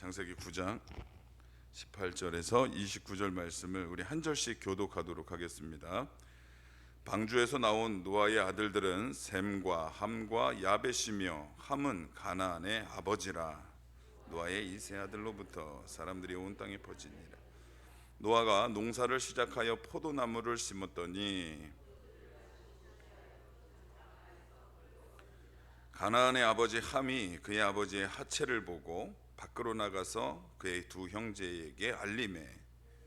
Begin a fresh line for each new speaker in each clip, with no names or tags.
창세기 9장 18절에서 29절 말씀을 우리 한 절씩 교독하도록 하겠습니다. 방주에서 나온 노아의 아들들은 셈과 함과 야벳이며 함은 가나안의 아버지라. 노아의 이 세 아들로부터 사람들이 온 땅에 퍼지니라. 노아가 농사를 시작하여 포도나무를 심었더니 가나안의 아버지 함이 그의 아버지의 하체를 보고 밖으로 나가서 그의 두 형제에게 알림해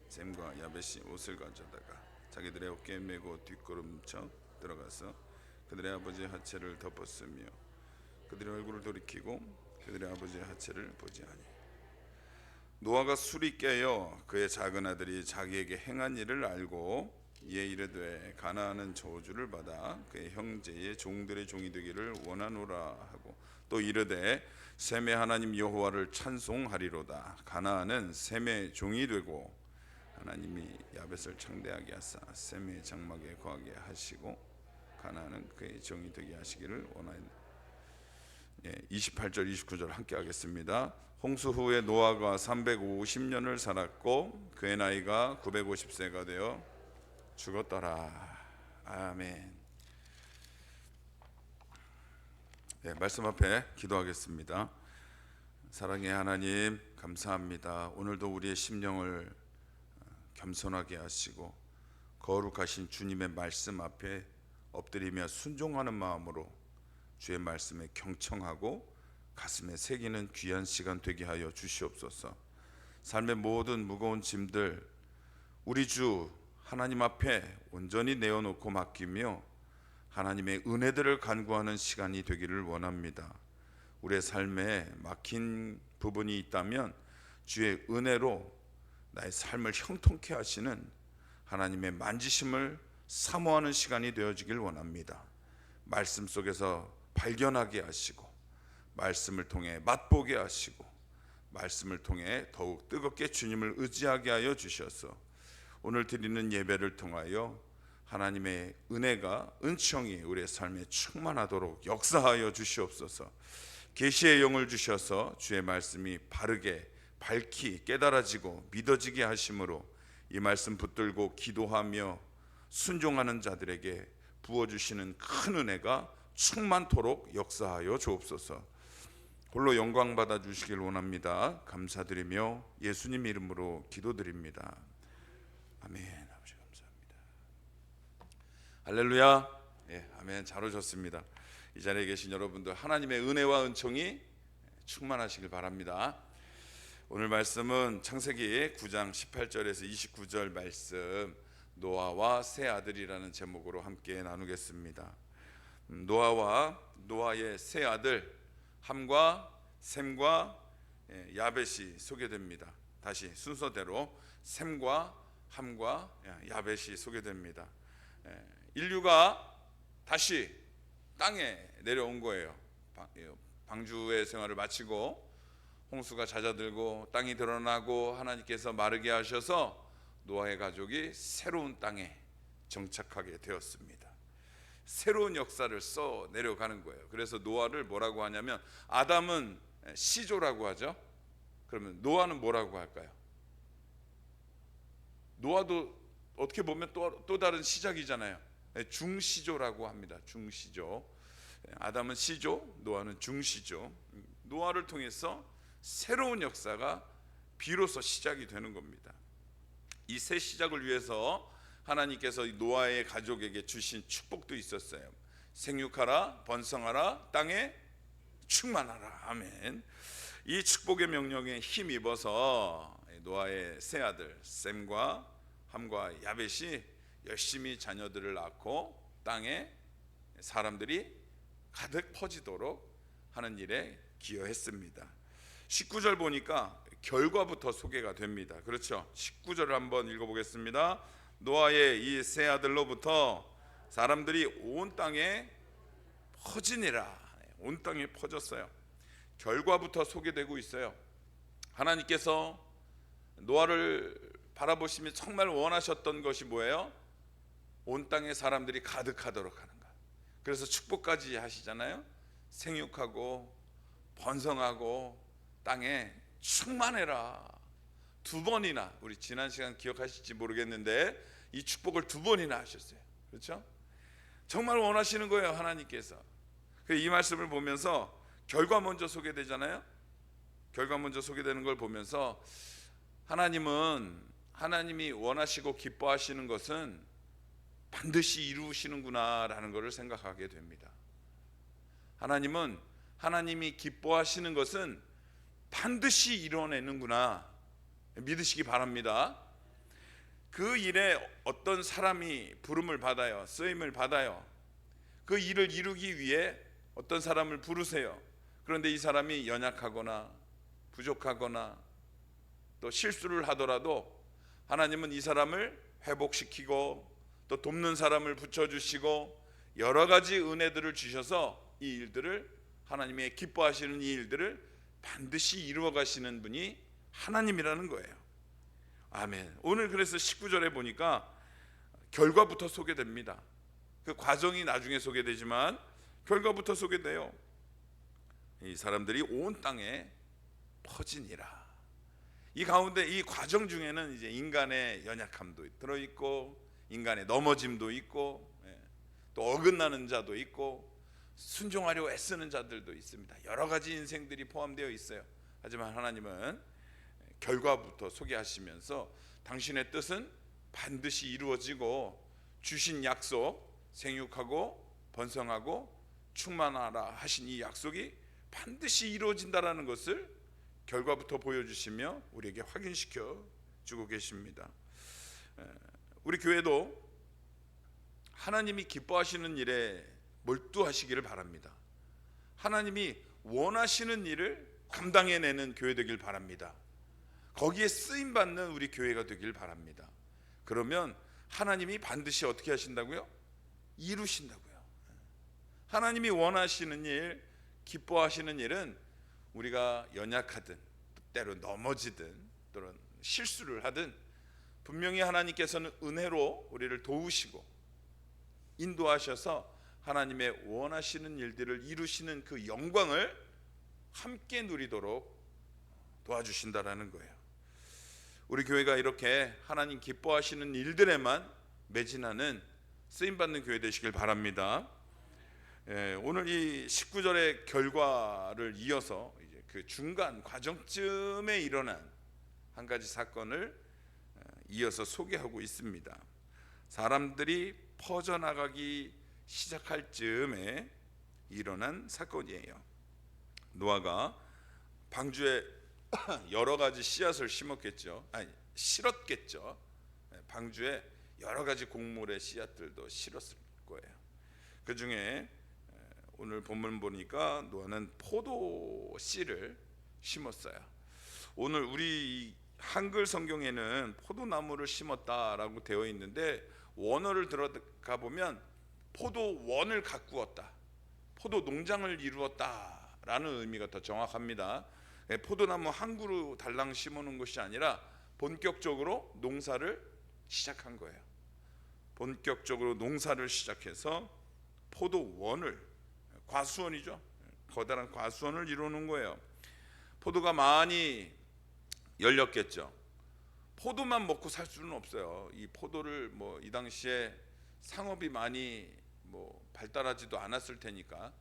셈과 야벳이 옷을 가져다가 자기들의 어깨에 메고 뒷걸음쳐 들어가서 그들의 아버지의 하체를 덮었으며 그들의 얼굴을 돌이키고 그들의 아버지의 하체를 보지 아니. 노아가 술이 깨어 그의 작은 아들이 자기에게 행한 일을 알고 이에 이르되 가나안은 저주를 받아 그의 형제의 종들의 종이 되기를 원하노라 하고 또 이르되 셈의 하나님 여호와를 찬송하리로다. 가나안은 셈의 종이 되고 하나님이 야벳을 창대하게 하사 셈의 장막에 거하게 하시고 가나안은 그의 종이 되게 하시기를 원하노라. 28절 29절 함께 하겠습니다. 홍수 후에 노아가 350년을 살았고 그의 나이가 950세가 되어 죽었더라. 아멘. 말씀 앞에 기도하겠습니다. 사랑의 하나님 감사합니다. 오늘도 우리의 심령을 겸손하게 하시고 거룩하신 주님의 말씀 앞에 엎드리며 순종하는 마음으로 주의 말씀에 경청하고 가슴에 새기는 귀한 시간 되게 하여 주시옵소서. 삶의 모든 무거운 짐들 우리 주 하나님 앞에 온전히 내어놓고 맡기며 하나님의 은혜들을 간구하는 시간이 되기를 원합니다. 우리의 삶에 막힌 부분이 있다면 주의 은혜로 나의 삶을 형통케 하시는 하나님의 만지심을 사모하는 시간이 되어지길 원합니다. 말씀 속에서 발견하게 하시고 말씀을 통해 맛보게 하시고 말씀을 통해 더욱 뜨겁게 주님을 의지하게 하여 주셔서 오늘 드리는 예배를 통하여 하나님의 은혜가 은총이 우리의 삶에 충만하도록 역사하여 주시옵소서. 계시의 영을 주셔서 주의 말씀이 바르게 밝히 깨달아지고 믿어지게 하심으로 이 말씀 붙들고 기도하며 순종하는 자들에게 부어주시는 큰 은혜가 충만토록 역사하여 주옵소서. 홀로 영광 받아 주시길 원합니다. 감사드리며 예수님 이름으로 기도드립니다. 아멘. 아버지 감사합니다. 할렐루야. 아멘. 잘 오셨습니다. 이 자리에 계신 여러분들 하나님의 은혜와 은총이 충만하시길 바랍니다. 오늘 말씀은 창세기 9장 18절에서 29절 말씀 노아와 세 아들이라는 제목으로 함께 나누겠습니다. 노아와 노아의 세 아들 함과 셈과 야벳이 소개됩니다. 다시 순서대로 셈과 함과 야벳이 소개됩니다. 인류가 다시 땅에 내려온 거예요. 방주의 생활을 마치고 홍수가 잦아들고 땅이 드러나고 하나님께서 마르게 하셔서 노아의 가족이 새로운 땅에 정착하게 되었습니다. 새로운 역사를 써 내려가는 거예요. 그래서 노아를 뭐라고 하냐면 아담은 시조라고 하죠. 그러면 노아는 뭐라고 할까요? 노아도 어떻게 보면 또 다른 시작이잖아요. 중시조라고 합니다. 중시조. 아담은 시조, 노아는 중시조. 노아를 통해서 새로운 역사가 비로소 시작이 되는 겁니다. 이 새 시작을 위해서 하나님께서 노아의 가족에게 주신 축복도 있었어요. 생육하라, 번성하라, 땅에 충만하라. 아멘. 이 축복의 명령에 힘입어서 노아의 세 아들 셈과 함과 야벳이 열심히 자녀들을 낳고 땅에 사람들이 가득 퍼지도록 하는 일에 기여했습니다. 19절 보니까 결과부터 소개가 됩니다. 그렇죠? 19절을 한번 읽어보겠습니다. 노아의 이 세 아들로부터 사람들이 온 땅에 퍼지니라. 온 땅에 퍼졌어요. 결과부터 소개되고 있어요. 하나님께서 노아를 바라보시며 정말 원하셨던 것이 뭐예요? 온 땅에 사람들이 가득하도록 하는 것. 그래서 축복까지 하시잖아요. 생육하고 번성하고 땅에 충만해라. 두 번이나, 우리 지난 시간 기억하실지 모르겠는데 이 축복을 두 번이나 하셨어요. 그렇죠? 정말 원하시는 거예요, 하나님께서. 이 말씀을 보면서 결과 먼저 소개되잖아요. 결과 먼저 소개되는 걸 보면서 하나님이 원하시고 기뻐하시는 것은 반드시 이루시는구나 라는 것을 생각하게 됩니다. 하나님이 기뻐하시는 것은 반드시 이뤄내는구나 믿으시기 바랍니다. 그 일에 어떤 사람이 부름을 받아요, 쓰임을 받아요. 그 일을 이루기 위해 어떤 사람을 부르세요. 그런데 이 사람이 연약하거나 부족하거나 또 실수를 하더라도 하나님은 이 사람을 회복시키고 또 돕는 사람을 붙여주시고 여러 가지 은혜들을 주셔서 이 일들을, 하나님의 기뻐하시는 이 일들을 반드시 이루어 가시는 분이 하나님이라는 거예요. 아멘. 오늘 그래서 19절에 보니까 결과부터 소개됩니다. 그 과정이 나중에 소개되지만 결과부터 소개돼요. 이 사람들이 온 땅에 퍼지니라. 이 가운데 이 과정 중에는 이제 인간의 연약함도 들어있고 인간의 넘어짐도 있고 또 어긋나는 자도 있고 순종하려고 애쓰는 자들도 있습니다. 여러 가지 인생들이 포함되어 있어요. 하지만 하나님은 결과부터 소개하시면서 당신의 뜻은 반드시 이루어지고 주신 약속, 생육하고 번성하고 충만하라 하신 이 약속이 반드시 이루어진다라는 것을 결과부터 보여주시며 우리에게 확인시켜 주고 계십니다. 우리 교회도 하나님이 기뻐하시는 일에 몰두하시기를 바랍니다. 하나님이 원하시는 일을 감당해내는 교회 되길 바랍니다. 거기에 쓰임받는 우리 교회가 되길 바랍니다. 그러면 하나님이 반드시 어떻게 하신다고요? 이루신다고요. 하나님이 원하시는 일, 기뻐하시는 일은 우리가 연약하든 때로 넘어지든 또는 실수를 하든 분명히 하나님께서는 은혜로 우리를 도우시고 인도하셔서 하나님의 원하시는 일들을 이루시는 그 영광을 함께 누리도록 도와주신다라는 거예요. 우리 교회가 이렇게 하나님 기뻐하시는 일들에만 매진하는 쓰임받는 교회 되시길 바랍니다. 오늘 이 19절의 결과를 이어서 이제 그 중간 과정쯤에 일어난 한 가지 사건을 이어서 소개하고 있습니다. 사람들이 퍼져나가기 시작할 즈음에 일어난 사건이에요. 노아가 방주에 여러 가지 씨앗을 실었겠죠. 방주에 여러 가지 곡물의 씨앗들도 실었을 거예요. 그 중에 오늘 본문 보니까 노아는 포도 씨를 심었어요. 오늘 우리 한글 성경에는 포도나무를 심었다라고 되어 있는데 원어를 들어가 보면 포도원을 가꾸었다, 포도 농장을 이루었다라는 의미가 더 정확합니다. 포도나무 한 그루 달랑 심어놓은 것이 아니라 본격적으로 농사를 시작한 거예요. 본격적으로 농사를 시작해서 포도원을, 과수원이죠, 거대한 과수원을 이루는 거예요. 포도가 많이 열렸겠죠. 포도만 먹고 살 수는 없어요. 이 포도를 이 당시에 상업이 많이 발달하지도 않았을 테니까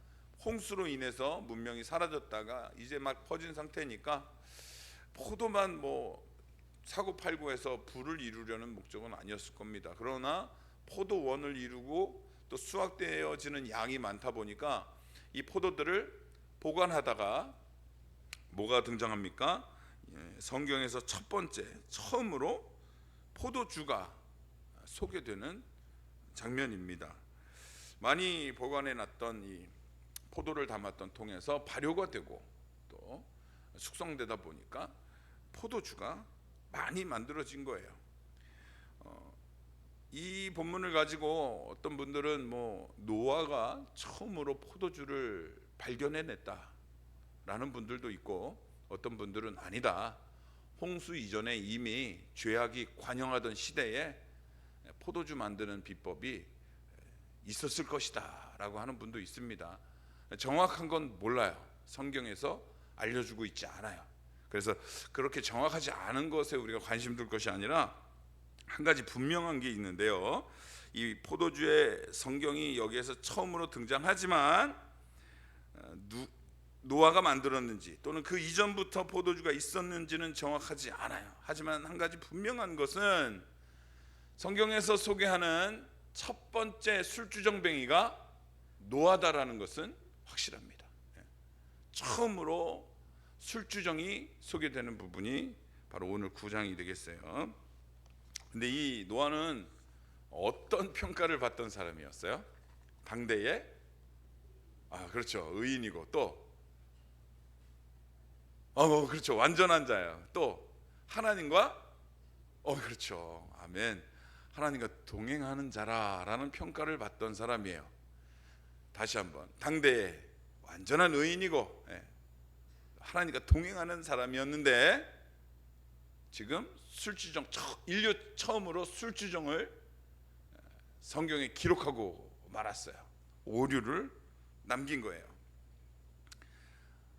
홍수로 인해서 문명이 사라졌다가 이제 막 퍼진 상태니까 포도만 사고팔고 해서 부를 이루려는 목적은 아니었을 겁니다. 그러나 포도원을 이루고 또 수확되어지는 양이 많다 보니까 이 포도들을 보관하다가 뭐가 등장합니까? 성경에서 첫 번째, 처음으로 포도주가 소개되는 장면입니다. 많이 보관해 놨던 이 포도를 담았던 통에서 발효가 되고 또 숙성되다 보니까 포도주가 많이 만들어진 거예요. 이 본문을 가지고 어떤 분들은 노아가 처음으로 포도주를 발견해냈다라는 분들도 있고, 어떤 분들은 아니다, 홍수 이전에 이미 죄악이 관영하던 시대에 포도주 만드는 비법이 있었을 것이다 라고 하는 분도 있습니다. 정확한 건 몰라요. 성경에서 알려주고 있지 않아요. 그래서 그렇게 정확하지 않은 것에 우리가 관심 둘 것이 아니라 한 가지 분명한 게 있는데요. 이 포도주의 성경이 여기에서 처음으로 등장하지만 노아가 만들었는지 또는 그 이전부터 포도주가 있었는지는 정확하지 않아요. 하지만 한 가지 분명한 것은 성경에서 소개하는 첫 번째 술주정뱅이가 노아다라는 것은 확실합니다. 처음으로 술주정이 소개되는 부분이 바로 오늘 9장이 되겠어요. 근데 이 노아는 어떤 평가를 받던 사람이었어요? 당대에 그렇죠, 의인이고 또 그렇죠, 완전한 자예요. 또 하나님과 그렇죠, 아멘, 하나님과 동행하는 자라라는 평가를 받던 사람이에요. 다시 한번, 당대에 완전한 의인이고 하나님과 동행하는 사람이었는데 지금 술주정, 인류 처음으로 술주정을 성경에 기록하고 말았어요. 오류를 남긴 거예요.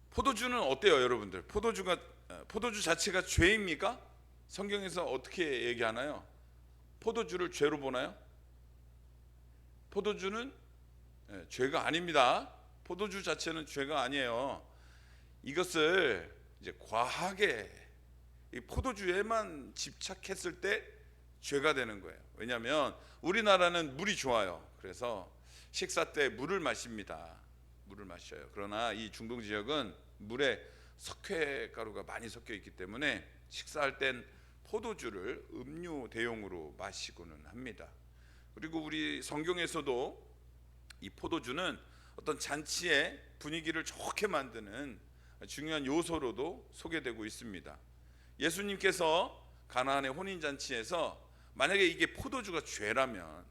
포도주는 어때요, 여러분들? 포도주 자체가 죄입니까? 성경에서 어떻게 얘기하나요? 포도주를 죄로 보나요? 포도주는 죄가 아닙니다. 포도주 자체는 죄가 아니에요. 이것을 이제 과하게 이 포도주에만 집착했을 때 죄가 되는 거예요. 왜냐하면 우리나라는 물이 좋아요. 그래서 식사 때 물을 마십니다. 물을 마셔요. 그러나 이 중동 지역은 물에 석회가루가 많이 섞여 있기 때문에 식사할 땐 포도주를 음료 대용으로 마시고는 합니다. 그리고 우리 성경에서도 이 포도주는 어떤 잔치의 분위기를 좋게 만드는 중요한 요소로도 소개되고 있습니다. 예수님께서 가나안의 혼인잔치에서 만약에 이게 포도주가 죄라면,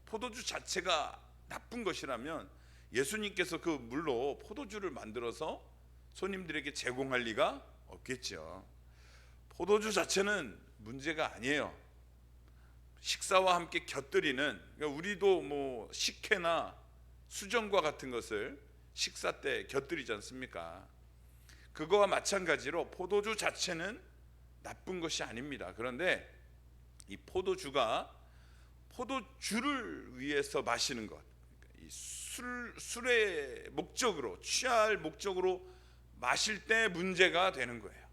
포도주 자체가 나쁜 것이라면 예수님께서 그 물로 포도주를 만들어서 손님들에게 제공할 리가 없겠죠. 포도주 자체는 문제가 아니에요. 식사와 함께 곁들이는, 그러니까 우리도 식혜나 수정과 같은 것을 식사 때 곁들이지 않습니까? 그거와 마찬가지로 포도주 자체는 나쁜 것이 아닙니다. 그런데 이 포도주가 포도주를 위해서 마시는 것, 이 술의 목적으로, 취할 목적으로 마실 때 문제가 되는 거예요.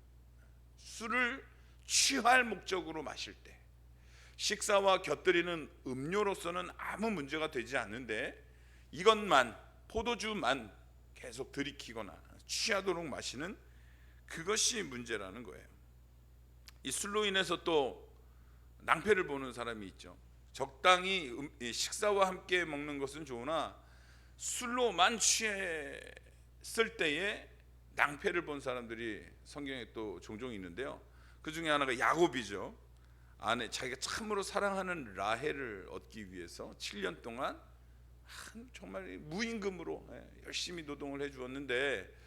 술을 취할 목적으로 마실 때, 식사와 곁들이는 음료로서는 아무 문제가 되지 않는데 이것만, 포도주만 계속 들이키거나 취하도록 마시는 그것이 문제라는 거예요. 이 술로 인해서 또 낭패를 보는 사람이 있죠. 적당히 식사와 함께 먹는 것은 좋으나 술로만 취했을 때에 낭패를 본 사람들이 성경에 또 종종 있는데요. 그 중에 하나가 야곱이죠. 자기가 참으로 사랑하는 라헬을 얻기 위해서 7년 동안 정말 무임금으로 열심히 노동을 해주었는데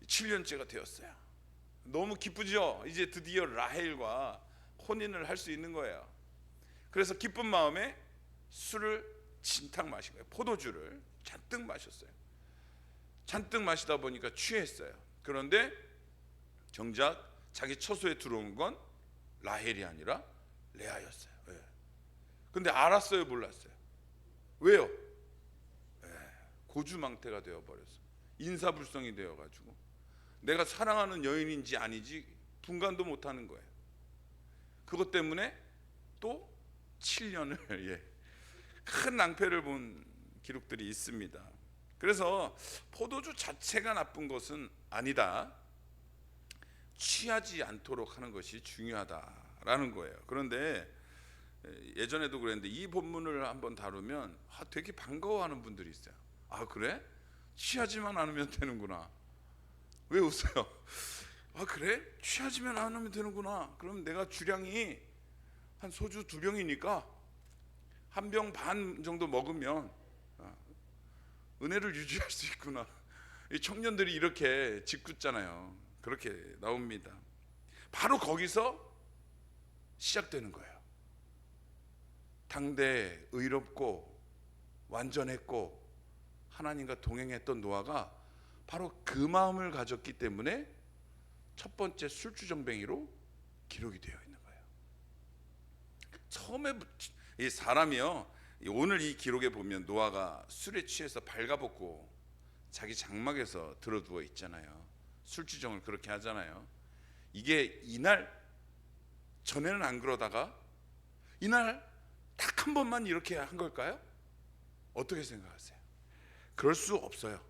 7년째가 되었어요. 너무 기쁘죠. 이제 드디어 라헬과 혼인을 할 수 있는 거예요. 그래서 기쁜 마음에 술을 진탕 마신 거예요. 포도주를 잔뜩 마셨어요. 잔뜩 마시다 보니까 취했어요. 그런데 정작 자기 처소에 들어온 건 라헬이 아니라 레아였어요. 근데 알았어요, 몰랐어요? 왜요? 고주망태가 되어버렸어요. 인사불성이 되어가지고 내가 사랑하는 여인인지 아니지 분간도 못하는 거예요. 그것 때문에 또 7년을 큰 낭패를 본 기록들이 있습니다. 그래서 포도주 자체가 나쁜 것은 아니다, 취하지 않도록 하는 것이 중요하다라는 거예요. 그런데 예전에도 그랬는데 이 본문을 한번 다루면 되게 반가워하는 분들이 있어요. 그래? 취하지만 않으면 되는구나. 왜 웃어요? 그래? 취하지만 않으면 되는구나. 그럼 내가 주량이 한 소주 2병이니까 1병 반 정도 먹으면 은혜를 유지할 수 있구나. 이 청년들이 이렇게 짓궂잖아요. 그렇게 나옵니다. 바로 거기서 시작되는 거예요. 당대 의롭고 완전했고 하나님과 동행했던 노아가 바로 그 마음을 가졌기 때문에 첫 번째 술주정뱅이로 기록이 되어 있는 거예요. 처음에 이 사람이요, 오늘 이 기록에 보면 노아가 술에 취해서 발가벗고 자기 장막에서 들어누워 있잖아요. 술주정을 그렇게 하잖아요. 이게 이날 전에는 안 그러다가 이날 딱 한 번만 이렇게 한 걸까요? 어떻게 생각하세요? 그럴 수 없어요.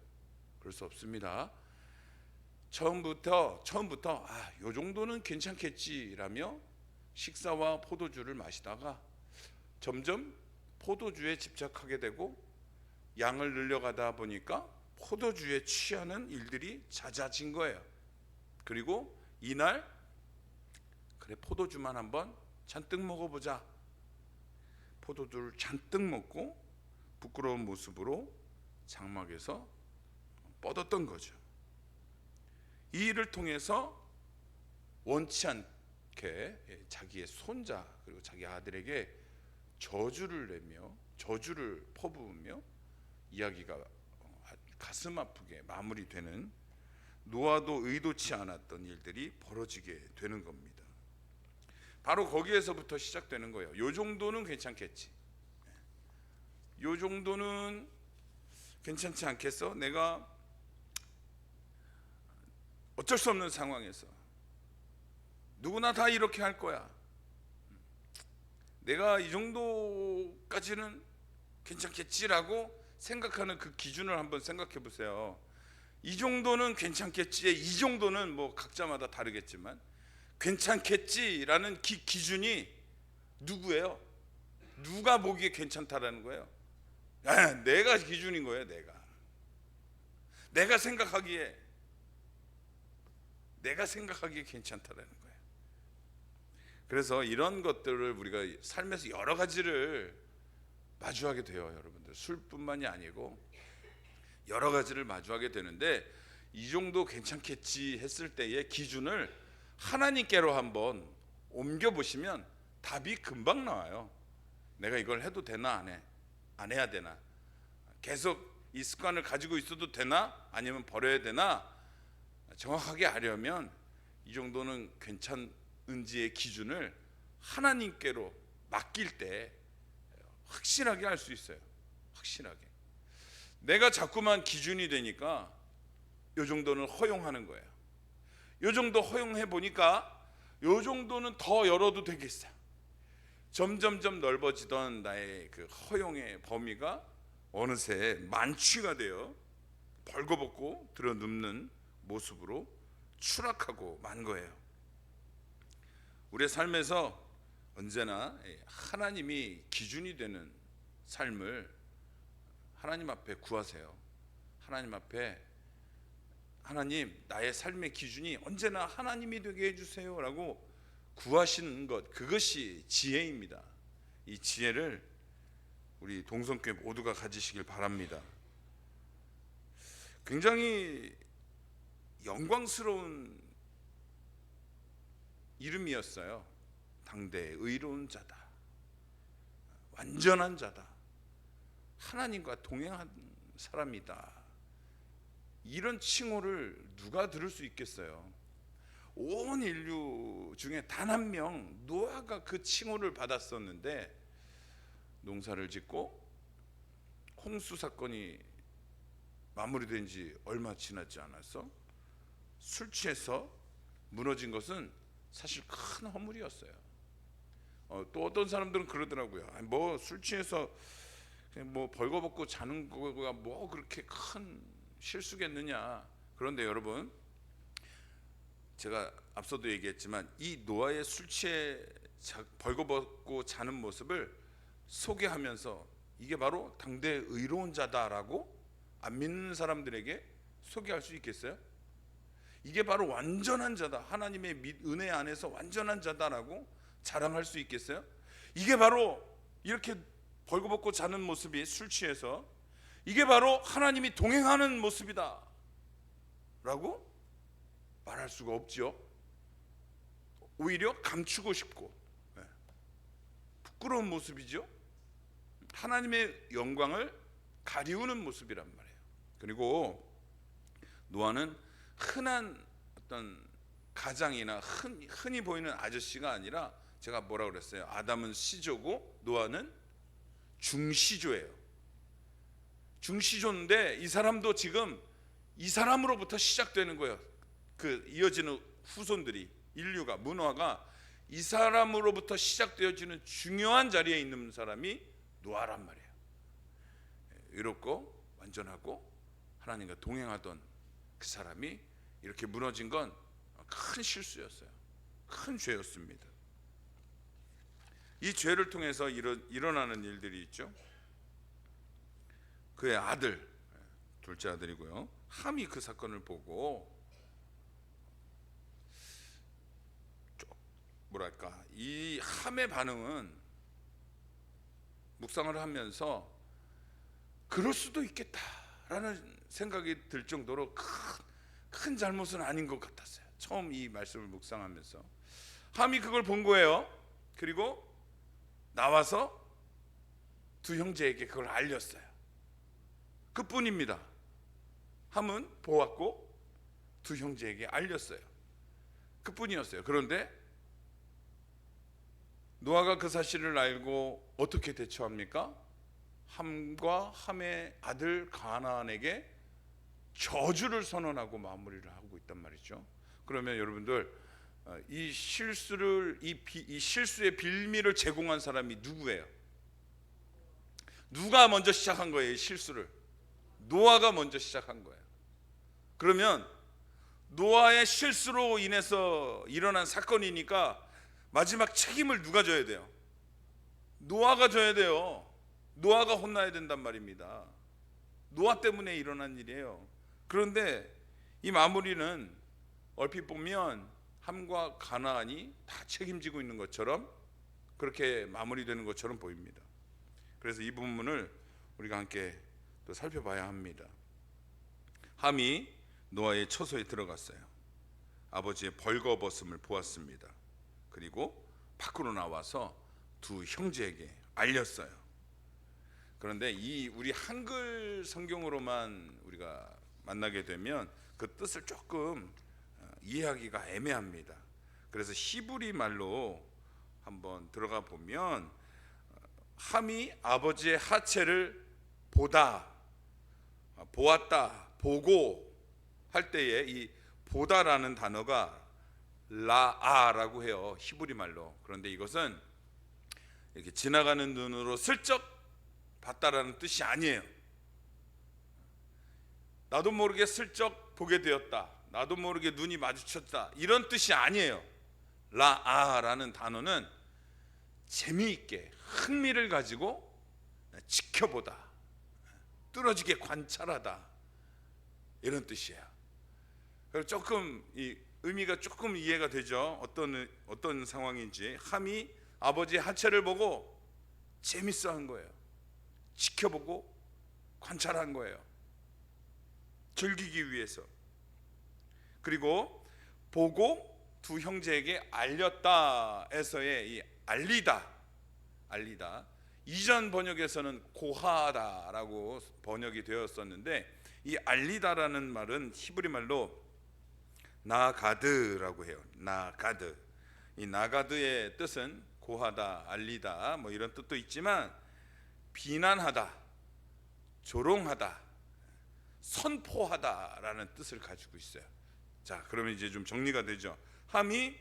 그럴 수 없습니다. 처음부터 요 정도는 괜찮겠지라며 식사와 포도주를 마시다가 점점 포도주에 집착하게 되고 양을 늘려가다 보니까 포도주에 취하는 일들이 잦아진 거예요. 그리고 이날 그래, 포도주만 한번 잔뜩 먹어보자. 포도주를 잔뜩 먹고 부끄러운 모습으로 장막에서 뻗었던 거죠. 이 일을 통해서 원치 않게 자기의 손자 그리고 자기 아들에게 저주를 내며 저주를 퍼부으며 이야기가 가슴 아프게 마무리되는, 노아도 의도치 않았던 일들이 벌어지게 되는 겁니다. 바로 거기에서부터 시작되는 거예요. 요 정도는 괜찮겠지, 요 정도는 괜찮지 않겠어? 내가 어쩔 수 없는 상황에서 누구나 다 이렇게 할 거야. 내가 이 정도까지는 괜찮겠지라고 생각하는 그 기준을 한번 생각해 보세요. 이 정도는 괜찮겠지, 이 정도는 뭐 각자마다 다르겠지만 괜찮겠지라는 기준이 누구예요? 누가 보기에 괜찮다라는 거예요? 내가 기준인 거예요. 내가 생각하기에 괜찮다라는 거예요. 그래서 이런 것들을 우리가 삶에서 여러 가지를 마주하게 돼요. 여러분들, 술뿐만이 아니고 여러 가지를 마주하게 되는데, 이 정도 괜찮겠지 했을 때의 기준을 하나님께로 한번 옮겨 보시면 답이 금방 나와요. 내가 이걸 해도 되나, 안 해야 되나, 계속 이 습관을 가지고 있어도 되나, 아니면 버려야 되나, 정확하게 알려면 이 정도는 괜찮은지의 기준을 하나님께로 맡길 때 확실하게 알 수 있어요. 확실하게. 내가 자꾸만 기준이 되니까 요 정도는 허용하는 거예요. 요 정도 허용해 보니까 요 정도는 더 열어도 되겠어. 점점점 넓어지던 나의 그 허용의 범위가 어느새 만취가 되어 벌거벗고 들어눕는 모습으로 추락하고 만 거예요. 우리의 삶에서 언제나 하나님이 기준이 되는 삶을 하나님 앞에 구하세요. 하나님 앞에, 하나님, 나의 삶의 기준이 언제나 하나님이 되게 해주세요 라고 구하시는 것, 그것이 지혜입니다. 이 지혜를 우리 동성교회 모두가 가지시길 바랍니다. 굉장히 영광스러운 이름이었어요. 당대의 의로운 자다, 완전한 자다, 하나님과 동행한 사람이다. 이런 칭호를 누가 들을 수 있겠어요? 온 인류 중에 단 한 명, 노아가 그 칭호를 받았었는데, 농사를 짓고 홍수 사건이 마무리된 지 얼마 지나지 않아서 술 취해서 무너진 것은 사실 큰 허물이었어요. 또 어떤 사람들은 그러더라고요. 뭐 술 취해서 그냥 뭐 벌거벗고 자는 거가 뭐 그렇게 큰 실수겠느냐. 그런데 여러분, 제가 앞서도 얘기했지만 이 노아의 술 취해 벌거벗고 자는 모습을 소개하면서 이게 바로 당대의 의로운 자다라고 안 믿는 사람들에게 소개할 수 있겠어요? 이게 바로 완전한 자다, 하나님의 은혜 안에서 완전한 자다라고 자랑할 수 있겠어요? 이게 바로 이렇게 벌거벗고 자는 모습이 술 취해서 이게 바로 하나님이 동행하는 모습이다 라고 말할 수가 없죠. 오히려 감추고 싶고 부끄러운 모습이죠. 하나님의 영광을 가리우는 모습이란 말이에요. 그리고 노아는 흔한 어떤 가장이나 흔히 보이는 아저씨가 아니라, 제가 뭐라 그랬어요? 아담은 시조고 노아는 중시조예요. 중시조인데 이 사람도 지금 이 사람으로부터 시작되는 거예요. 그 이어지는 후손들이, 인류가, 문화가 이 사람으로부터 시작되어지는 중요한 자리에 있는 사람이 노아란 말이에요. 의롭고 완전하고 하나님과 동행하던 그 사람이 이렇게 무너진 건 큰 실수였어요. 큰 죄였습니다. 이 죄를 통해서 일어나는 일들이 있죠. 그의 아들, 둘째 아들이고요, 함이 그 사건을 보고 뭐랄까, 이 함의 반응은 묵상을 하면서 그럴 수도 있겠다라는 생각이 들 정도로 큰 잘못은 아닌 것 같았어요. 처음 이 말씀을 묵상하면서 함이 그걸 본 거예요. 그리고 나와서 두 형제에게 그걸 알렸어요. 그뿐입니다. 함은 보았고 두 형제에게 알렸어요. 그뿐이었어요. 그런데 노아가 그 사실을 알고 어떻게 대처합니까? 함과 함의 아들 가나안에게 저주를 선언하고 마무리를 하고 있단 말이죠. 그러면 여러분들, 이 실수의 빌미를 제공한 사람이 누구예요? 누가 먼저 시작한 거예요? 이 실수를 노아가 먼저 시작한 거예요. 그러면 노아의 실수로 인해서 일어난 사건이니까 마지막 책임을 누가 져야 돼요? 노아가 져야 돼요. 노아가 혼나야 된단 말입니다. 노아 때문에 일어난 일이에요. 그런데 이 마무리는 얼핏 보면 함과 가나안이 다 책임지고 있는 것처럼, 그렇게 마무리되는 것처럼 보입니다. 그래서 이 부분을 우리가 함께 또 살펴봐야 합니다. 함이 노아의 처소에 들어갔어요. 아버지의 벌거벗음을 보았습니다. 그리고 밖으로 나와서 두 형제에게 알렸어요. 그런데 이 우리 한글 성경으로만 우리가 만나게 되면 그 뜻을 조금 이해하기가 애매합니다. 그래서 히브리 말로 한번 들어가 보면, 함이 아버지의 하체를 보았다, 보고 할 때에 이 보다라는 단어가 라아라고 해요, 히브리 말로. 그런데 이것은 이렇게 지나가는 눈으로 슬쩍 봤다라는 뜻이 아니에요. 나도 모르게 슬쩍 보게 되었다, 나도 모르게 눈이 마주쳤다, 이런 뜻이 아니에요. 라아라는 단어는 재미있게, 흥미를 가지고 지켜보다, 뚫어지게 관찰하다, 이런 뜻이에요. 그래서 조금 이 의미가 조금 이해가 되죠. 어떤 상황인지. 함이 아버지의 하체를 보고 재밌어한 거예요. 지켜보고 관찰한 거예요. 즐기기 위해서. 그리고 보고 두 형제에게 알렸다에서의 이 알리다, 이전 번역에서는 고하다라고 번역이 되었었는데, 이 알리다라는 말은 히브리 말로 나가드라고 해요. 나가드. 이 나가드의 뜻은 고하다, 알리다, 뭐 이런 뜻도 있지만, 비난하다, 조롱하다, 선포하다라는 뜻을 가지고 있어요. 자, 그러면 이제 좀 정리가 되죠. 함이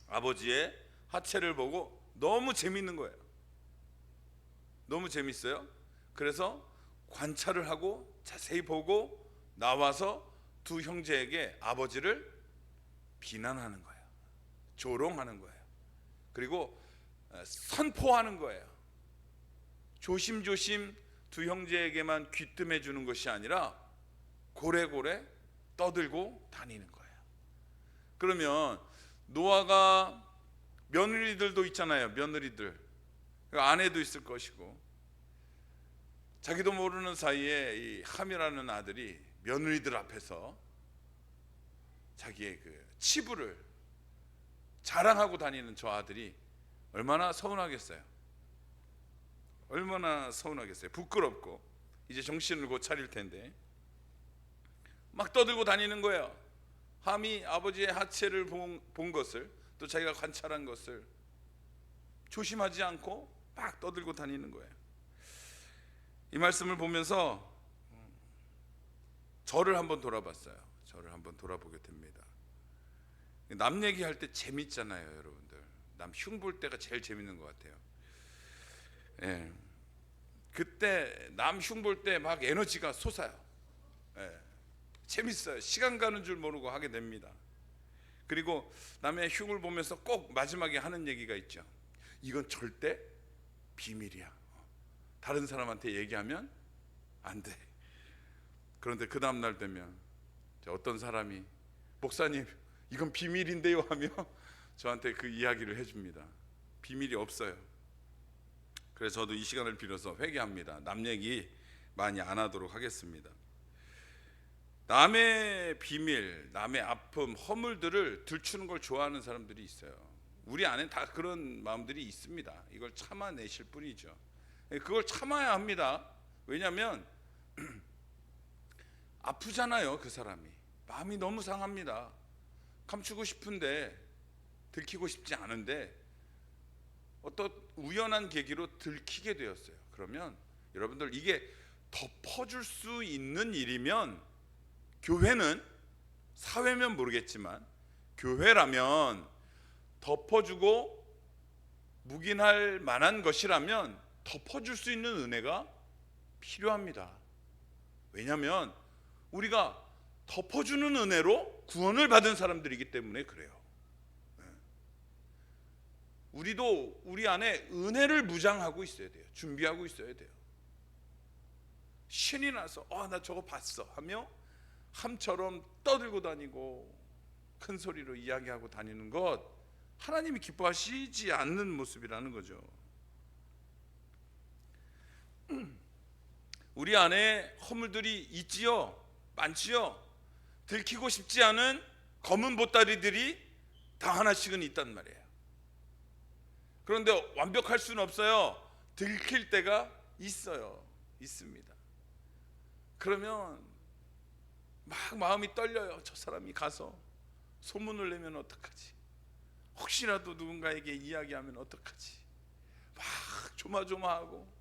아버지의 하체를 보고 너무 재밌는 거예요. 너무 재밌어요. 그래서 관찰을 하고 자세히 보고 나와서 두 형제에게 아버지를 비난하는 거예요. 조롱하는 거예요. 그리고 선포하는 거예요. 조심조심 두 형제에게만 귀뜸해 주는 것이 아니라 고래고래 떠들고 다니는 거예요. 그러면 노아가 며느리들도 있잖아요. 며느리들, 아내도 있을 것이고, 자기도 모르는 사이에 이 함이라는 아들이 며느리들 앞에서 자기의 그 치부를 자랑하고 다니는 저 아들이 얼마나 서운하겠어요. 얼마나 서운하겠어요. 부끄럽고 이제 정신을 곧 차릴 텐데 막 떠들고 다니는 거예요. 함이 아버지의 하체를 본 것을, 또 자기가 관찰한 것을 조심하지 않고 막 떠들고 다니는 거예요. 이 말씀을 보면서 저를 한번 돌아봤어요. 저를 한번 돌아보게 됩니다. 남 얘기할 때 재밌잖아요, 여러분들. 남 흉볼 때가 제일 재밌는 것 같아요. 예. 그때 남 흉볼 때 막 에너지가 솟아요. 예. 재밌어요. 시간 가는 줄 모르고 하게 됩니다. 그리고 남의 흉을 보면서 꼭 마지막에 하는 얘기가 있죠. 이건 절대 비밀이야. 다른 사람한테 얘기하면 안 돼. 그런데 그 다음 날 되면 어떤 사람이 목사님 이건 비밀인데요 하며 저한테 그 이야기를 해줍니다. 비밀이 없어요. 그래서 저도 이 시간을 빌어서 회개합니다. 남 얘기 많이 안 하도록 하겠습니다. 남의 비밀, 남의 아픔, 허물들을 들추는 걸 좋아하는 사람들이 있어요. 우리 안에 다 그런 마음들이 있습니다. 이걸 참아내실 뿐이죠. 그걸 참아야 합니다. 왜냐하면 아프잖아요. 그 사람이 마음이 너무 상합니다. 감추고 싶은데 들키고 싶지 않은데 어떤 우연한 계기로 들키게 되었어요. 그러면 여러분들 이게 덮어줄 수 있는 일이면, 교회는, 사회면 모르겠지만 교회라면 덮어주고 묵인할 만한 것이라면 덮어줄 수 있는 은혜가 필요합니다. 왜냐하면 우리가 덮어주는 은혜로 구원을 받은 사람들이기 때문에 그래요. 우리도 우리 안에 은혜를 무장하고 있어야 돼요. 준비하고 있어야 돼요. 신이 나서 나 저거 봤어 하며 함처럼 떠들고 다니고 큰 소리로 이야기하고 다니는 것, 하나님이 기뻐하시지 않는 모습이라는 거죠. 우리 안에 허물들이 있지요. 많지요. 들키고 싶지 않은 검은 보따리들이 다 하나씩은 있단 말이에요. 그런데 완벽할 수는 없어요. 들킬 때가 있어요. 있습니다. 그러면 막 마음이 떨려요. 저 사람이 가서 소문을 내면 어떡하지? 혹시라도 누군가에게 이야기하면 어떡하지? 막 조마조마하고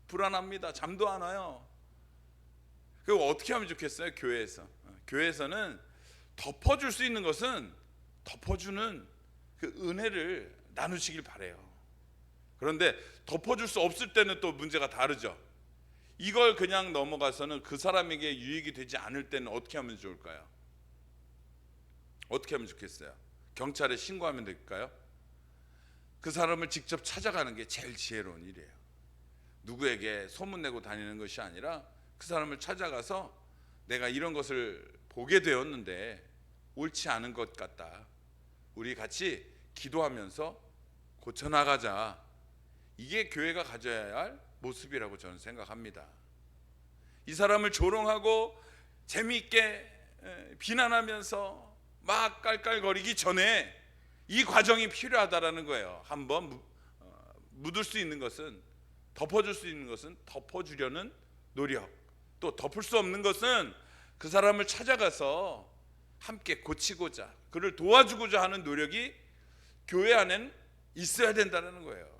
불안합니다. 잠도 안 와요. 그리고 어떻게 하면 좋겠어요? 교회에서는 덮어줄 수 있는 것은 덮어주는 그 은혜를 나누시길 바래요. 그런데 덮어줄 수 없을 때는 또 문제가 다르죠. 이걸 그냥 넘어가서는 그 사람에게 유익이 되지 않을 때는 어떻게 하면 좋을까요? 어떻게 하면 좋겠어요? 경찰에 신고하면 될까요? 그 사람을 직접 찾아가는 게 제일 지혜로운 일이에요. 누구에게 소문내고 다니는 것이 아니라 그 사람을 찾아가서 내가 이런 것을 보게 되었는데 옳지 않은 것 같다. 우리 같이 기도하면서 고쳐나가자. 이게 교회가 가져야 할 모습이라고 저는 생각합니다. 이 사람을 조롱하고 재미있게 비난하면서 막 깔깔거리기 전에 이 과정이 필요하다라는 거예요. 한번 묻을 수 있는 것은, 덮어줄 수 있는 것은 덮어주려는 노력, 또 덮을 수 없는 것은 그 사람을 찾아가서 함께 고치고자, 그를 도와주고자 하는 노력이 교회 안에는 있어야 된다는 거예요.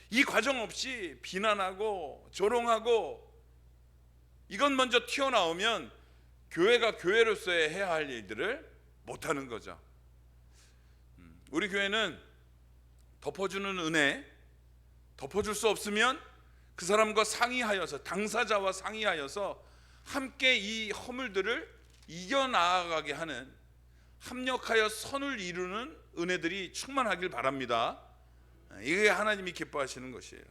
이 과정 없이 비난하고 조롱하고 이건 먼저 튀어나오면 교회가 교회로서의 해야 할 일들을 못하는 거죠. 우리 교회는 덮어주는 은혜, 덮어줄 수 없으면 그 사람과 상의하여서, 당사자와 상의하여서 함께 이 허물들을 이겨나가게 하는, 합력하여 선을 이루는 은혜들이 충만하길 바랍니다. 이게 하나님이 기뻐하시는 것이에요.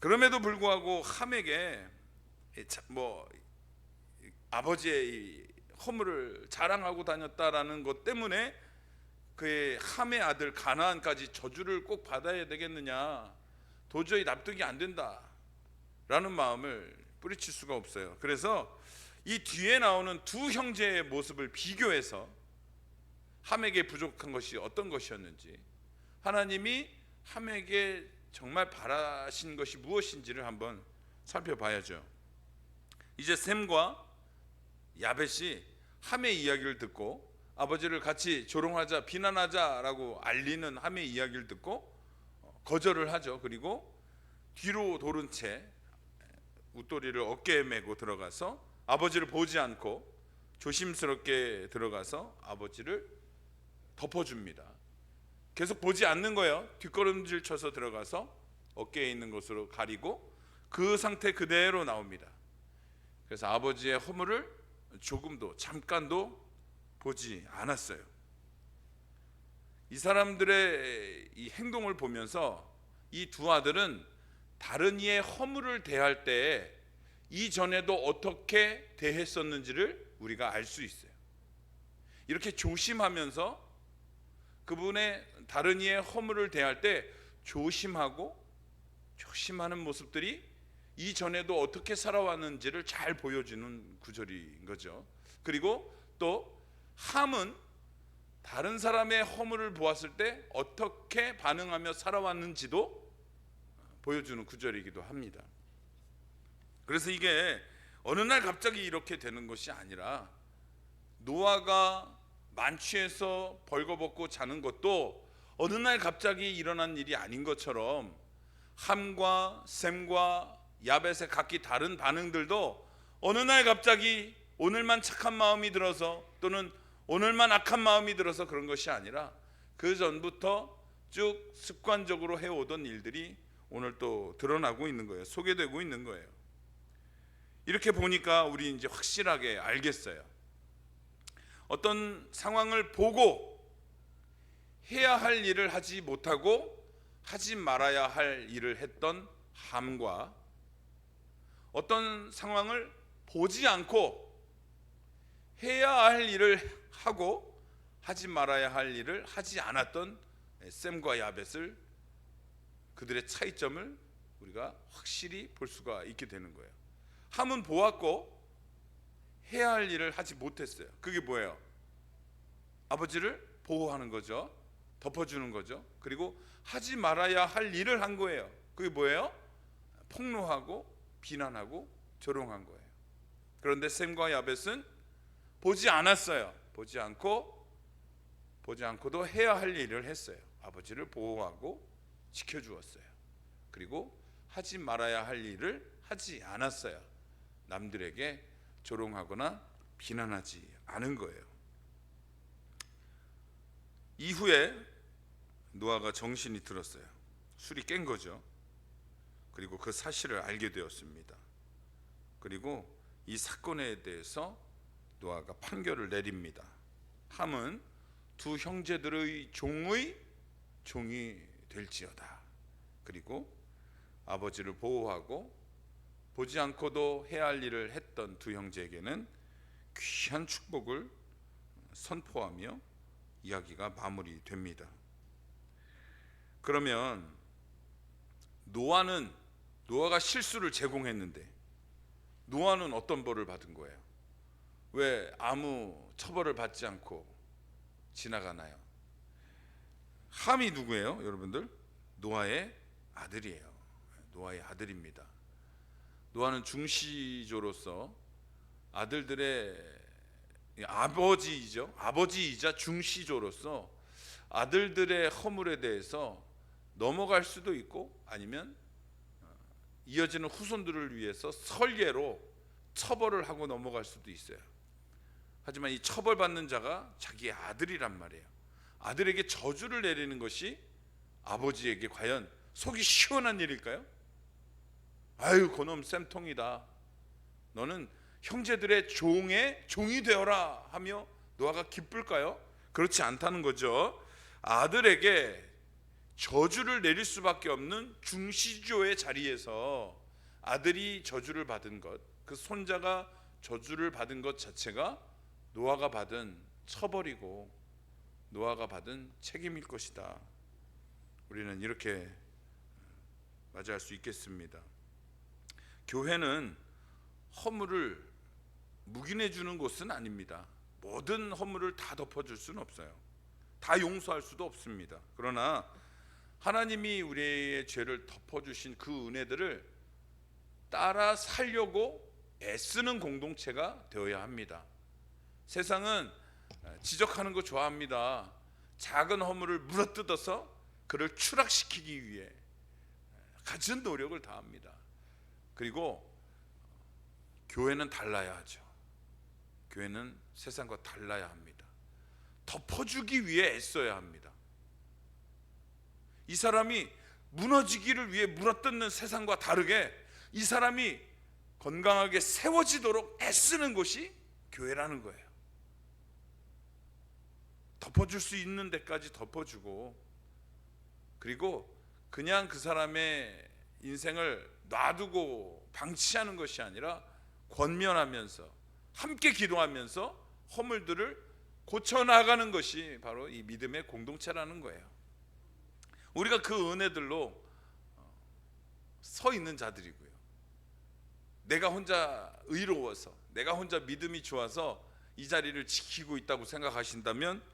그럼에도 불구하고 함에게 아버지의 허물을 자랑하고 다녔다라는 것 때문에 그의 함의 아들 가나안까지 저주를 꼭 받아야 되겠느냐, 도저히 납득이 안 된다라는 마음을 뿌리칠 수가 없어요. 그래서 이 뒤에 나오는 두 형제의 모습을 비교해서 함에게 부족한 것이 어떤 것이었는지, 하나님이 함에게 정말 바라신 것이 무엇인지를 한번 살펴봐야죠. 이제 셈과 야벳이 함의 이야기를 듣고 아버지를 같이 조롱하자, 비난하자라고 알리는 함의 이야기를 듣고 거절을 하죠. 그리고 뒤로 돌은 채 웃도리를 어깨에 메고 들어가서 아버지를 보지 않고 조심스럽게 들어가서 아버지를 덮어줍니다. 계속 보지 않는 거예요. 뒷걸음질 쳐서 들어가서 어깨에 있는 것으로 가리고 그 상태 그대로 나옵니다. 그래서 아버지의 허물을 조금도 잠깐도 보지 않았어요. 이 사람들의 이 행동을 보면서 이 두 아들은 다른 이의 허물을 대할 때 이전에도 어떻게 대했었는지를 우리가 알 수 있어요. 이렇게 조심하면서 그분의 다른 이의 허물을 대할 때 조심하고 조심하는 모습들이 이전에도 어떻게 살아왔는지를 잘 보여주는 구절인 거죠. 그리고 또 함은 다른 사람의 허물을 보았을 때 어떻게 반응하며 살아왔는지도 보여주는 구절이기도 합니다. 그래서 이게 어느 날 갑자기 이렇게 되는 것이 아니라 노아가 만취해서 벌거벗고 자는 것도 어느 날 갑자기 일어난 일이 아닌 것처럼 함과 셈과 야벳의 각기 다른 반응들도 어느 날 갑자기 오늘만 착한 마음이 들어서 또는 오늘만 악한 마음이 들어서 그런 것이 아니라 그 전부터 쭉 습관적으로 해오던 일들이 오늘 또 드러나고 있는 거예요. 소개되고 있는 거예요. 이렇게 보니까 우리 이제 확실하게 알겠어요. 어떤 상황을 보고 해야 할 일을 하지 못하고 하지 말아야 할 일을 했던 함과 어떤 상황을 보지 않고 해야 할 일을 하고 하지 말아야 할 일을 하지 않았던 셈과 야벳을 그들의 차이점을 우리가 확실히 볼 수가 있게 되는 거예요. 함은 보았고 해야 할 일을 하지 못했어요. 그게 뭐예요? 아버지를 보호하는 거죠. 덮어주는 거죠. 그리고 하지 말아야 할 일을 한 거예요. 그게 뭐예요? 폭로하고 비난하고 조롱한 거예요. 그런데 셈과 야벳은 보지 않았어요. 보지 않고도 해야 할 일을 했어요. 아버지를 보호하고 지켜주었어요. 그리고 하지 말아야 할 일을 하지 않았어요. 남들에게 조롱하거나 비난하지 않은 거예요. 이후에 노아가 정신이 들었어요. 술이 깬 거죠. 그리고 그 사실을 알게 되었습니다. 그리고 이 사건에 대해서 노아가 판결을 내립니다. 함은 두 형제들의 종이 될지어다. 그리고 아버지를 보호하고 보지 않고도 해야 할 일을 했던 두 형제에게는 귀한 축복을 선포하며 이야기가 마무리됩니다. 그러면 노아가 실수를 제공했는데 노아는 어떤 벌을 받은 거예요? 왜 아무 처벌을 받지 않고 지나가나요? 함이 누구예요, 여러분들? 노아의 아들이에요. 노아의 아들입니다. 노아는 중시조로서 아들들의 아버지이자 중시조로서 아들들의 허물에 대해서 넘어갈 수도 있고 아니면 이어지는 후손들을 위해서 설계로 처벌을 하고 넘어갈 수도 있어요. 하지만 이 처벌받는 자가 자기의 아들이란 말이에요. 아들에게 저주를 내리는 것이 아버지에게 과연 속이 시원한 일일까요? 아유, 그놈 쌤통이다. 너는 형제들의 종이 되어라 하며 노아가 기쁠까요? 그렇지 않다는 거죠. 아들에게 저주를 내릴 수밖에 없는 중시조의 자리에서 아들이 저주를 받은 것, 그 손자가 저주를 받은 것 자체가 노아가 받은 처벌이고 노아가 받은 책임일 것이다. 우리는 이렇게 맞이할 수 있겠습니다. 교회는 허물을 묵인해 주는 곳은 아닙니다. 모든 허물을 다 덮어줄 수는 없어요. 다 용서할 수도 없습니다. 그러나 하나님이 우리의 죄를 덮어주신 그 은혜들을 따라 살려고 애쓰는 공동체가 되어야 합니다. 세상은 지적하는 거 좋아합니다. 작은 허물을 물어뜯어서 그를 추락시키기 위해 갖은 노력을 다합니다. 그리고 교회는 달라야 하죠. 교회는 세상과 달라야 합니다. 덮어주기 위해 애써야 합니다. 이 사람이 무너지기를 위해 물어뜯는 세상과 다르게 이 사람이 건강하게 세워지도록 애쓰는 것이 교회라는 거예요. 덮어줄 수 있는 데까지 덮어주고, 그리고 그냥 그 사람의 인생을 놔두고 방치하는 것이 아니라 권면하면서 함께 기도하면서 허물들을 고쳐나가는 것이 바로 이 믿음의 공동체라는 거예요. 우리가 그 은혜들로 서 있는 자들이고요, 내가 혼자 의로워서, 내가 혼자 믿음이 좋아서 이 자리를 지키고 있다고 생각하신다면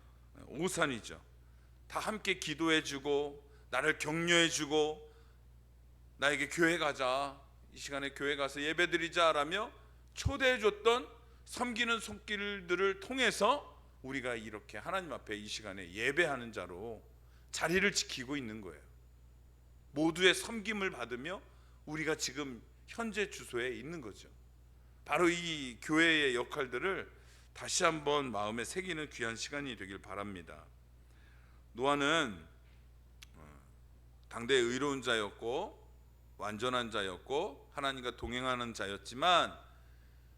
오산이죠. 다 함께 기도해주고 나를 격려해주고 나에게 교회 가자, 이 시간에 교회 가서 예배드리자 라며 초대해줬던 섬기는 손길들을 통해서 우리가 이렇게 하나님 앞에 이 시간에 예배하는 자로 자리를 지키고 있는 거예요. 모두의 섬김을 받으며 우리가 지금 현재 주소에 있는 거죠. 바로 이 교회의 역할들을 다시 한번 마음에 새기는 귀한 시간이 되길 바랍니다. 노아는 당대의 의로운 자였고 완전한 자였고 하나님과 동행하는 자였지만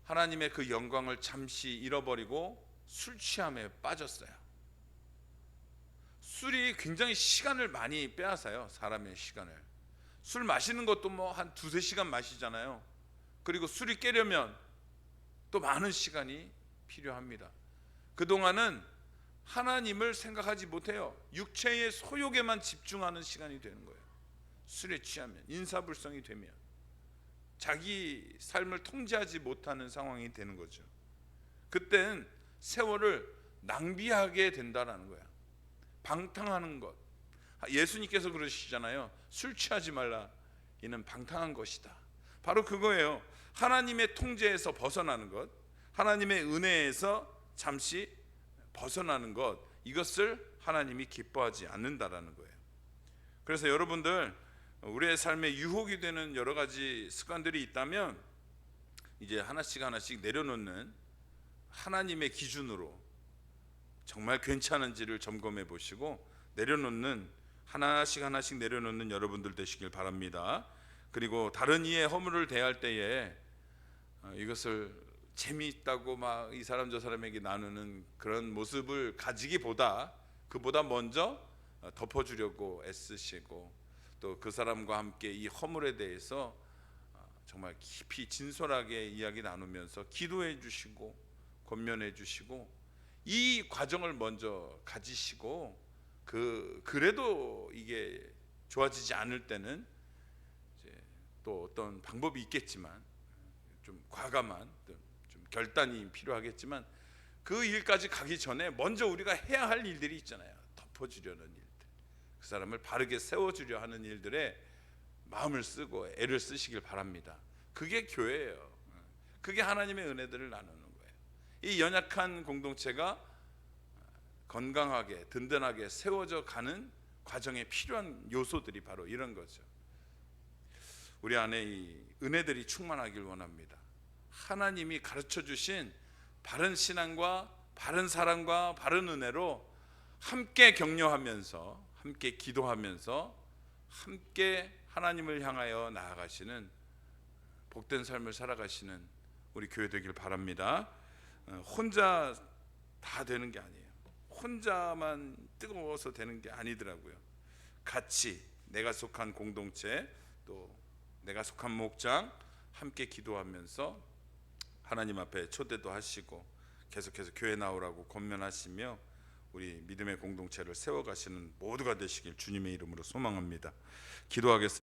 하나님의 그 영광을 잠시 잃어버리고 술 취함에 빠졌어요. 술이 굉장히 시간을 많이 빼앗아요. 사람의 시간을. 술 마시는 것도 뭐 한 2-3시간 마시잖아요. 그리고 술이 깨려면 또 많은 시간이 필요합니다. 그동안은 하나님을 생각하지 못해요. 육체의 소욕에만 집중하는 시간이 되는 거예요. 술에 취하면, 인사불성이 되면 자기 삶을 통제하지 못하는 상황이 되는 거죠. 그땐 세월을 낭비하게 된다는 거야. 방탕하는 것. 예수님께서 그러시잖아요. 술 취하지 말라, 이는 방탕한 것이다. 바로 그거예요. 하나님의 통제에서 벗어나는 것, 하나님의 은혜에서 잠시 벗어나는 것, 이것을 하나님이 기뻐하지 않는다라는 거예요. 그래서 여러분들, 우리의 삶에 유혹이 되는 여러 가지 습관들이 있다면 이제 하나씩 내려놓는, 하나님의 기준으로 정말 괜찮은지를 점검해 보시고 내려놓는, 하나씩 내려놓는 여러분들 되시길 바랍니다. 그리고 다른 이의 허물을 대할 때에 이것을 재미있다고 막 이 사람 저 사람에게 나누는 그런 모습을 가지기보다, 그보다 먼저 덮어주려고 애쓰시고 또 그 사람과 함께 이 허물에 대해서 정말 깊이 진솔하게 이야기 나누면서 기도해 주시고 권면해 주시고 이 과정을 먼저 가지시고, 그래도 이게 좋아지지 않을 때는 이제 또 어떤 방법이 있겠지만 좀 과감한 좀 결단이 필요하겠지만 그 일까지 가기 전에 먼저 우리가 해야 할 일들이 있잖아요. 덮어주려는 일들, 그 사람을 바르게 세워주려 하는 일들에 마음을 쓰고 애를 쓰시길 바랍니다. 그게 교회예요. 그게 하나님의 은혜들을 나누는 거예요. 이 연약한 공동체가 건강하게 든든하게 세워져 가는 과정에 필요한 요소들이 바로 이런 거죠. 우리 안에 이 은혜들이 충만하길 원합니다. 하나님이 가르쳐 주신 바른 신앙과 바른 사랑과 바른 은혜로 함께 격려하면서 함께 기도하면서 함께 하나님을 향하여 나아가시는 복된 삶을 살아가시는 우리 교회 되길 바랍니다. 혼자 다 되는 게 아니에요. 혼자만 뜨거워서 되는 게 아니더라고요. 같이 내가 속한 공동체, 또 내가 속한 목장 함께 기도하면서 하나님 앞에 초대도 하시고 계속해서 교회 나오라고 권면하시며 우리 믿음의 공동체를 세워가시는 모두가 되시길 주님의 이름으로 소망합니다. 기도하겠습니다.